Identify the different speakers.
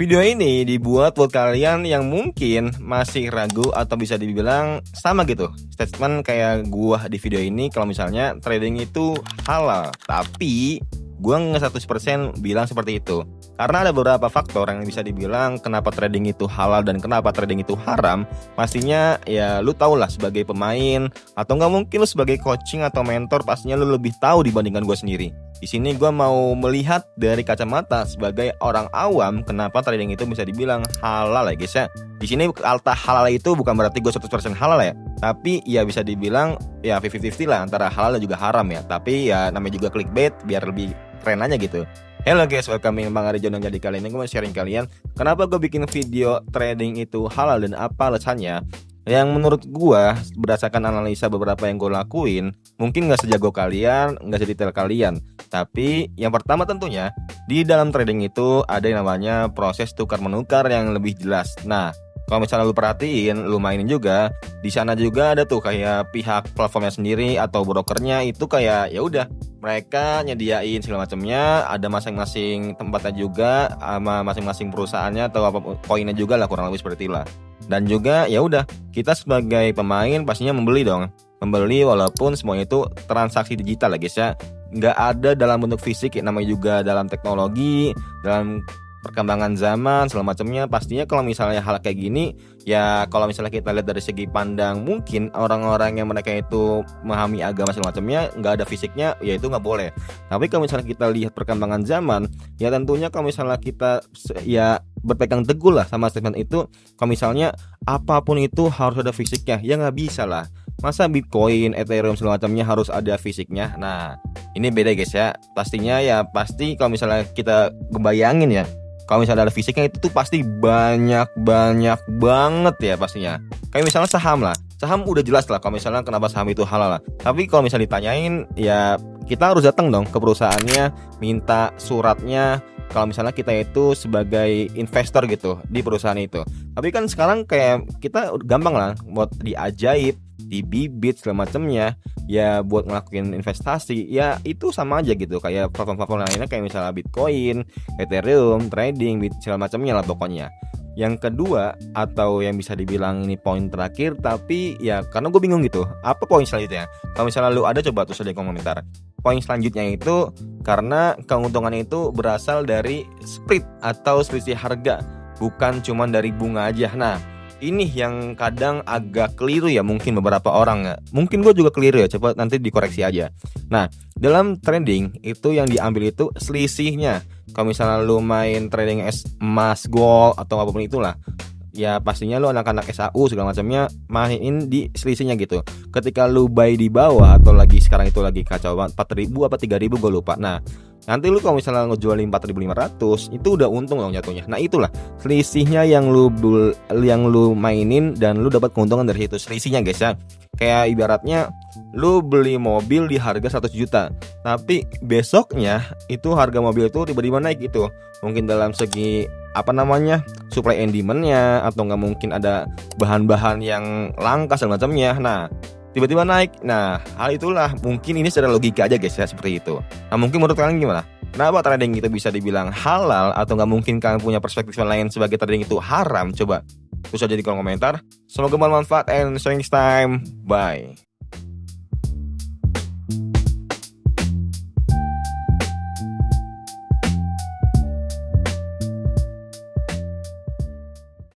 Speaker 1: Video ini dibuat buat kalian yang mungkin masih ragu atau bisa dibilang sama gitu statement kayak gua di video ini, kalau misalnya trading itu halal. Tapi gua nggak 100% bilang seperti itu, karena ada beberapa faktor yang bisa dibilang kenapa trading itu halal dan kenapa trading itu haram. Pastinya ya lu tau lah sebagai pemain, atau nggak mungkin lu sebagai coaching atau mentor, pastinya lu lebih tahu dibandingkan gua sendiri. Di sini gue mau melihat dari kacamata sebagai orang awam kenapa trading itu bisa dibilang halal ya guys ya. Di sini kata halal itu bukan berarti gue 100% halal ya, tapi ya bisa dibilang ya 50-50 lah antara halal dan juga haram ya. Tapi ya namanya juga clickbait biar lebih keren aja gitu. Hello guys, welcome Bang Arijono. Jadi kali ini gue mau sharing kalian kenapa gue bikin video trading itu halal dan apa alasannya. Yang menurut gua berdasarkan analisa beberapa yang gue lakuin, mungkin gak sejago kalian, gak sedetail kalian. Tapi yang pertama tentunya di dalam trading itu ada yang namanya proses tukar menukar yang lebih jelas. Nah, kalau misalnya lu perhatiin, lu mainin juga, di sana juga ada tuh kayak pihak platformnya sendiri atau brokernya itu kayak ya udah mereka nyediain segala macamnya, ada masing-masing tempatnya juga sama masing-masing perusahaannya atau apa koinnya juga lah, kurang lebih seperti itulah. Dan juga ya udah kita sebagai pemain pastinya membeli dong, membeli walaupun semuanya itu transaksi digital lah guys ya, nggak ada dalam bentuk fisik, namanya juga dalam teknologi, dalam perkembangan zaman segala macamnya. Pastinya kalau misalnya hal kayak gini ya, kalau misalnya kita lihat dari segi pandang, mungkin orang-orang yang mereka itu memahami agama segala macamnya nggak ada fisiknya, ya itu nggak boleh. Tapi kalau misalnya kita lihat perkembangan zaman, ya tentunya kalau misalnya kita ya berpegang teguh lah sama statement itu, kalau misalnya apapun itu harus ada fisiknya, ya nggak bisa lah. Masa Bitcoin, Ethereum segala macamnya harus ada fisiknya? Nah ini beda guys ya. Pastinya ya pasti kalau misalnya kita ngebayangin ya, kalau misalnya ada fisiknya itu tuh pasti banyak banget ya pastinya. Kayak misalnya saham lah, saham udah jelas lah kalau misalnya kenapa saham itu halal lah. Tapi kalau misalnya ditanyain ya kita harus datang dong ke perusahaannya, minta suratnya kalau misalnya kita itu sebagai investor gitu di perusahaan itu. Tapi kan sekarang kayak kita gampang lah buat di Ajaib, di Bibit segala macamnya ya, buat ngelakuin investasi ya itu sama aja gitu kayak platform-platform lainnya kayak misalnya Bitcoin, Ethereum, trading, segala macamnya lah pokoknya. Yang kedua atau yang bisa dibilang ini poin terakhir, tapi ya karena gue bingung gitu apa poin selanjutnya. Kalau misalnya lu ada, coba tulis di komentar. Poin selanjutnya itu karena keuntungan itu berasal dari spread atau selisih harga, bukan cuma dari bunga aja. Nah ini yang kadang agak keliru ya mungkin beberapa orang ya. Mungkin gue juga keliru ya, coba nanti dikoreksi aja. Nah dalam trading itu yang diambil itu selisihnya. Kalau misalnya lu main trading emas, gold atau apapun itulah, ya pastinya lu anak-anak SAU segala macamnya main di selisihnya gitu. Ketika lu buy di bawah atau lagi sekarang itu lagi kacau banget 4.000 apa 3.000 gue lupa. Nah nanti lu kalau misalnya ngejualin 4.500 itu udah untung dong jatuhnya. Nah itulah selisihnya yang lu mainin dan lu dapat keuntungan dari situ selisihnya guys ya. Kayak ibaratnya lu beli mobil di harga 100 juta, tapi besoknya itu harga mobil itu tiba-tiba naik gitu. Mungkin dalam segi apa namanya supply and demand-nya, atau nggak mungkin ada bahan-bahan yang langka segala macamnya. Nah tiba-tiba naik. Nah hal itulah mungkin ini secara logika aja guys ya, seperti itu. Nah mungkin menurut kalian gimana? Kenapa trading itu bisa dibilang halal, atau nggak mungkin kalian punya perspektif lain sebagai trading itu haram? Coba tulis aja di kolom komentar. Semoga bermanfaat and see you next time. Bye.